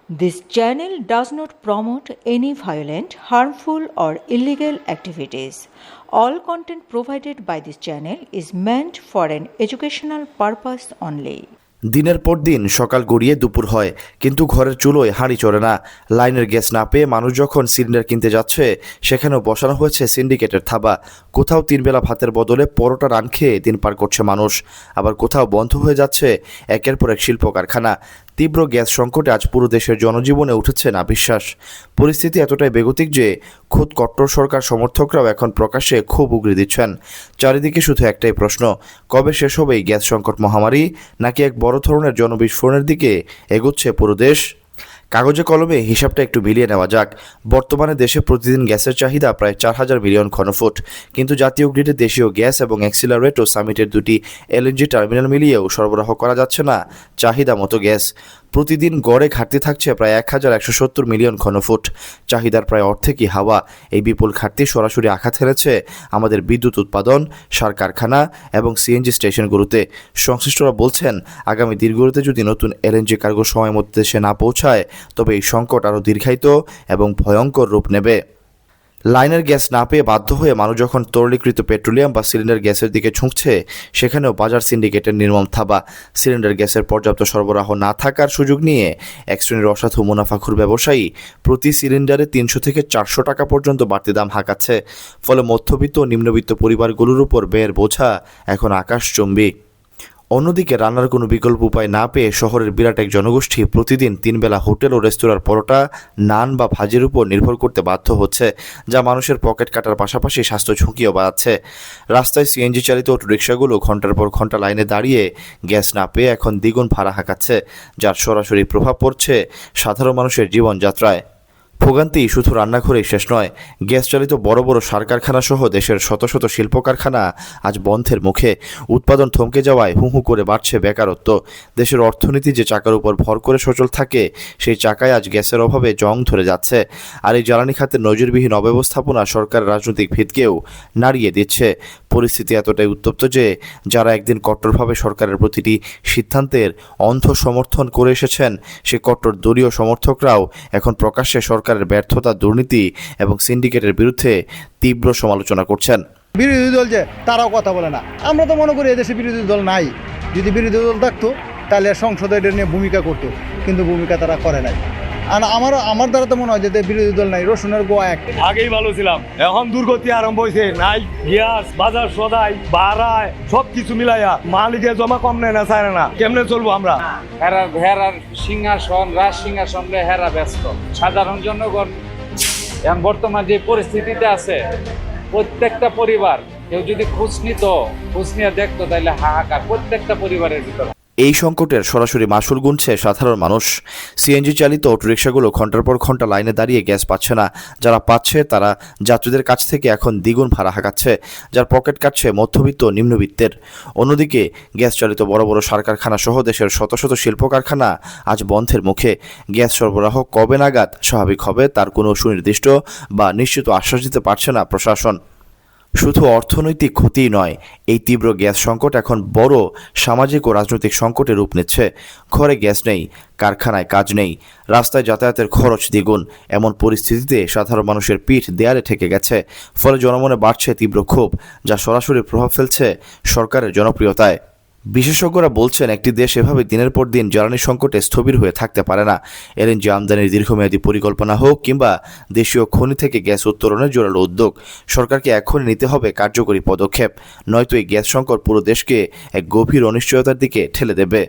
This channel does not promote any violent, harmful, or illegal activities. All content provided by this channel is meant for an educational purpose only. দিনের পর দিন সকাল গড়িয়ে দুপুর হয়, কিন্তু ঘরের চুলোয় হাঁড়ি চড়ে না। লাইনের গ্যাস না পেয়ে মানুষ যখন সিলিন্ডার কিনতে যাচ্ছে, সেখানেও বসানো হয়েছে সিন্ডিকেটের থাবা। কোথাও 3 বেলা ভাতের বদলে পরোটা রান খেয়ে দিন পার করছে মানুষ, আবার কোথাও বন্ধ হয়ে যাচ্ছে একের পর এক শিল্প কারখানা। তীব্র গ্যাস সংকটে আজ পুরো দেশের জনজীবনে উঠেছে নাভিশ্বাস। পরিস্থিতি এতটাই বেগতিক যে খোদ কট্টর সরকার সমর্থকরাও এখন প্রকাশ্যে ক্ষোভ উগরে দিচ্ছেন। চারিদিকে শুধু একটাই প্রশ্ন, কবে শেষ হবে এই গ্যাস সংকট মহামারী, নাকি এক বড় ধরনের জনবিস্ফোরণের দিকে এগোচ্ছে পুরো দেশ? কাগজে কলমে হিসাবটা একটু মিলিয়ে নেওয়া যাক। বর্তমানে দেশে প্রতিদিন গ্যাসের চাহিদা প্রায় 4,000 মিলিয়ন ঘনফুট, কিন্তু জাতীয় গ্রিডে দেশীয় গ্যাস এবং অ্যাক্সিলারেট ও সামিটের দুটি এলএনজি টার্মিনাল মিলিয়েও সরবরাহ করা যাচ্ছে না চাহিদা মতো গ্যাস। প্রতিদিন গড়ে ঘাটতি থাকছে প্রায় 1,170 মিলিয়ন ঘনফুট, চাহিদার প্রায় অর্ধেকই হাওয়া। এই বিপুল ঘাটতি সরাসরি আঘাত হেনেছে আমাদের বিদ্যুৎ উৎপাদন, সার কারখানা এবং সিএনজি স্টেশনগুলোতে। সংশ্লিষ্টরা বলছেন, আগামী দিনগুলোতে যদি নতুন এলএনজি কার্গো সময় মতো দেশে না পৌঁছায়, তবে এই সংকট আরও দীর্ঘায়িত এবং ভয়ঙ্কর রূপ নেবে। লাইনের গ্যাস না পেয়ে বাধ্য হয়ে মানুষ যখন তরলীকৃত পেট্রোলিয়াম বা সিলিন্ডার গ্যাসের দিকে ঝুঁকছে, সেখানেও বাজার সিন্ডিকেটের নির্মম থাবা। সিলিন্ডার গ্যাসের পর্যাপ্ত সরবরাহ না থাকার সুযোগ নিয়ে এক শ্রেণীর অসাধু মুনাফাখোর ব্যবসায়ী প্রতি সিলিন্ডারে 300 থেকে 400 টাকা পর্যন্ত বাড়তি দাম হাঁকাচ্ছে। ফলে মধ্যবিত্ত ও নিম্নবিত্ত পরিবারগুলোর উপর ব্যয়ের বোঝা এখন আকাশচুম্বী। অন্যদিকে রান্নার কোনো বিকল্প উপায় না পেয়ে শহরের বিরাট এক জনগোষ্ঠী প্রতিদিন 3 বেলা হোটেল ও রেস্তোরাঁর পরোটা, নান বা ভাজির উপর নির্ভর করতে বাধ্য হচ্ছে, যা মানুষের পকেট কাটার পাশাপাশি স্বাস্থ্য ঝুঁকিও বাড়াচ্ছে। রাস্তায় সিএনজি চালিত অটোরিকশাগুলো ঘন্টার পর ঘন্টা লাইনে দাঁড়িয়ে গ্যাস না পেয়ে এখন দ্বিগুণ ভাড়া হাঁকাচ্ছে, যার সরাসরি প্রভাব পড়ছে সাধারণ মানুষের জীবনযাত্রায়। ভোগান্তি শুধু রান্নাঘরেই শেষ নয়, গ্যাস চালিত বড় বড় সার কারখানা সহ দেশের শত শত শিল্প কারখানা আজ বন্ধের মুখে। উৎপাদন থমকে যাওয়ায় হু হু করে বাড়ছে বেকারত্ব। দেশের অর্থনীতি যে চাকার উপর ভর করে সচল থাকে, সেই চাকায় আজ গ্যাসের অভাবে জং ধরে যাচ্ছে। আর এই জ্বালানি খাতের নজিরবিহীন অব্যবস্থাপনা সরকারের রাজনৈতিক ভিতকেও নাড়িয়ে দিচ্ছে। পরিস্থিতি এতটাই উত্তপ্ত যে যারা একদিন কট্টরভাবে সরকারের প্রতিটি সিদ্ধান্তের অন্ধ সমর্থন করে এসেছেন, সে কট্টর দলীয় সমর্থকরাও এখন প্রকাশ্যে সরকারের ব্যর্থতা, দুর্নীতি এবং সিন্ডিকেটের বিরুদ্ধে তীব্র সমালোচনা করছেন। বিরোধী দল যে তারাও কথা বলে না। আমরা তো মনে করি এদেশে বিরোধী দল নাই। যদি বিরোধী দল থাকতো তাহলে সংসদে এটা নিয়ে ভূমিকা করতো, কিন্তু ভূমিকা তারা করে নাই। আর আমার দ্বারা তো মনে হয় যে বিরোধী দল নাই, রসুনের গোয়া এক। আগেই ভালো ছিলাম, এখন দুর্গতি আরম্ভ হয়েছে। নাই গ্যাস, বাজার সদাই, ভাড়ায় সবকিছু মিলাইয়া মালিকের জমা কম নেয় না, ছাড়ে না। কেমনে চলবো আমরা? হেরার সিংহাসন, রাজ সিংহাসন হেরা ব্যস্ত। সাধারণ জনগণ এখন বর্তমান যে পরিস্থিতিতে আছে, প্রত্যেকটা পরিবার কেউ যদি খোঁজ নিয়ে দেখতো, তাহলে হাহাকার প্রত্যেকটা পরিবারের ভিতরে। এই সংকটের সরাসরি মাসুল গুনছে সাধারণ মানুষ। সিএনজি চালিত অটোরিকশাগুলো ঘন্টার পর ঘন্টা লাইনে দাঁড়িয়ে গ্যাস পাচ্ছে না। যারা পাচ্ছে তারা যাত্রীদের কাছ থেকে এখন দ্বিগুণ ভাড়া হাঁকাচ্ছে, যার পকেট কাটছে মধ্যবিত্ত ও নিম্নবিত্তের। অন্যদিকে গ্যাস চালিত বড় বড় সার কারখানা সহ দেশের শত শত শিল্প কারখানা আজ বন্ধের মুখে। গ্যাস সরবরাহ কবে নাগাদ স্বাভাবিক হবে তার কোনো সুনির্দিষ্ট বা নিশ্চিত আশ্বাস দিতে পারছে না প্রশাসন। শুধু অর্থনৈতিক ক্ষতিই নয়, এই তীব্র গ্যাস সংকট এখন বড় সামাজিক ও রাজনৈতিক সংকটে রূপ নিচ্ছে। ঘরে গ্যাস নেই, কারখানায় কাজ নেই, রাস্তায় যাতায়াতের খরচ দ্বিগুণ। এমন পরিস্থিতিতে সাধারণ মানুষের পিঠ দেয়ালে ঠেকে গেছে। ফলে জনমনে বাড়ছে তীব্র ক্ষোভ, যা সরাসরি প্রভাব ফেলছে সরকারের জনপ্রিয়তায়। বিশেষজ্ঞরা বলছেন, একটি দেশ এভাবে দিনের পর দিন জ্বালানি সংকটে স্থবির হয়ে থাকতে পারে না। এলএনজি আমদানির দীর্ঘমেয়াদী পরিকল্পনা হোক কিংবা দেশীয় খনি থেকে গ্যাস উত্তোলনের জোরালো উদ্যোগ, সরকারকে এখনই নিতে হবে কার্যকরী পদক্ষেপ, নয়তো এই গ্যাস সংকট পুরো দেশকে এক গভীর অনিশ্চয়তার দিকে ঠেলে দেবে।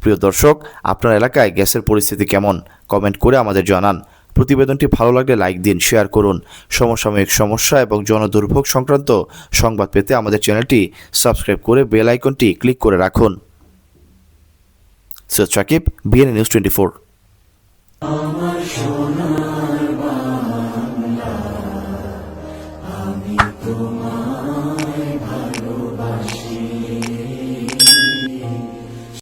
প্রিয় দর্শক, আপনার এলাকায় গ্যাসের পরিস্থিতি কেমন? কমেন্ট করে আমাদের জানান। প্রতিবেদনটি ভালো লাগলে লাইক দিন, শেয়ার করুন। সমসাময়িক সমস্যা এবং জনদুর্ভোগ সংক্রান্ত সংবাদ পেতে আমাদের চ্যানেলটি সাবস্ক্রাইব করে বেল আইকনটি ক্লিক করে রাখুন। Syed Sakib, BNA news 24। আমার সোনার বাংলা, আমি তোমায় ভালোবাসি।